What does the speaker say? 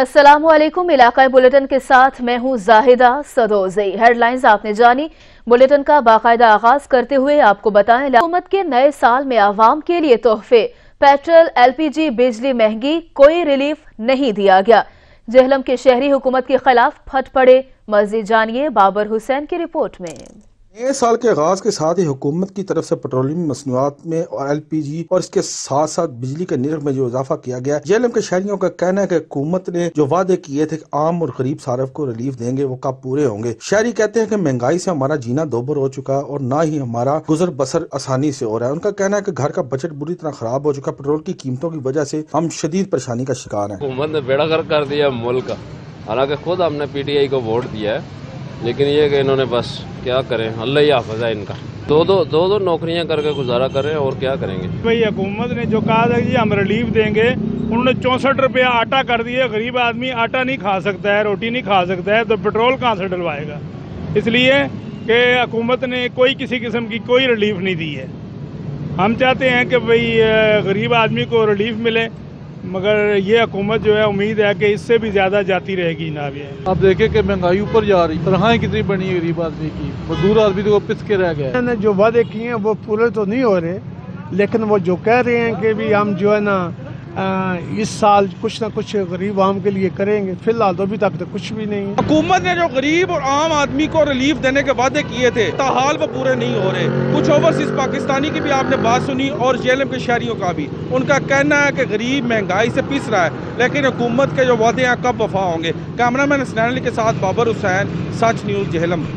अस्सलामुअलैकुम। इलाकाई बुलेटिन के साथ मैं हूं जाहिदा सदोज़ी। हेडलाइंस आपने जानी। बुलेटिन का बाकायदा आगाज करते हुए आपको बताएं, हुकूमत के नए साल में आवाम के लिए तोहफे, पेट्रोल, LPG, बिजली महंगी, कोई रिलीफ नहीं दिया गया। जेहलम के शहरी हुकूमत के खिलाफ फट पड़े। मजीद जानिए बाबर हुसैन की रिपोर्ट में। नए साल के आगाज के साथ ही हुकूमत की तरफ से पेट्रोलियम मसनूआत में और LPG और इसके साथ साथ बिजली के निर्ख में जो इजाफा किया गया। जेएलएम के शहरियों का कहना है कि हुकूमत ने जो वादे किए थे कि आम और गरीब सारफ को रिलीफ देंगे वो कब पूरे होंगे। शहरी कहते हैं कि महंगाई से हमारा जीना दोबर हो चुका और ना ही हमारा गुजर बसर आसानी से हो रहा है। उनका कहना है कि घर का बजट बुरी तरह खराब हो चुका। पेट्रोल की कीमतों की वजह से हम शदीद परेशानी का शिकार हैं। हुकूमत ने बेड़ा गर्क कर दिया मुल्क का। हालांकि खुद हमने PTI को वोट दिया है, लेकिन ये कि इन्होंने बस क्या करें, अल्लाह ही हाफ़िज़ है इनका। दो नौकरियां करके गुजारा कर रहे हैं और क्या करेंगे। भाई हुकूमत ने जो कहा था कि हम रिलीफ देंगे, उन्होंने 64 रुपया आटा कर दिया। गरीब आदमी आटा नहीं खा सकता है, रोटी नहीं खा सकता है, तो पेट्रोल कहाँ से डलवाएगा। इसलिए कि हुकूमत ने कोई किसी किस्म की कोई रिलीफ नहीं दी है। हम चाहते हैं कि भाई गरीब आदमी को रिलीफ मिले, मगर ये हुकूमत जो है उम्मीद है कि इससे भी ज़्यादा जाती रहेगी ना भी। आप देखें कि महंगाई ऊपर जा रही, तनख्वाहें कितनी बनी है गरीब आदमी की, मजदूर आदमी तो पिस के रह गया है। जो वादे किए हैं वो पूरे तो नहीं हो रहे, लेकिन वो जो कह रहे हैं कि भी हम जो है ना इस साल कुछ ना कुछ गरीब आम के लिए करेंगे, फिलहाल तो अभी तक तो कुछ भी नहीं। हुकूमत ने जो गरीब और आम आदमी को रिलीफ देने के वादे किए थे, ताहाल वो पूरे नहीं हो रहे। कुछ ओवरसीज पाकिस्तानी की भी आपने बात सुनी और जेएलएम के शहरियों का भी। उनका कहना है कि गरीब महंगाई से पिस रहा है, लेकिन हुकूमत के जो वादे हैं कब वफा होंगे। कैमरामैन हसनैन अली के साथ बाबर हुसैन, सच न्यूज़ जेहलम।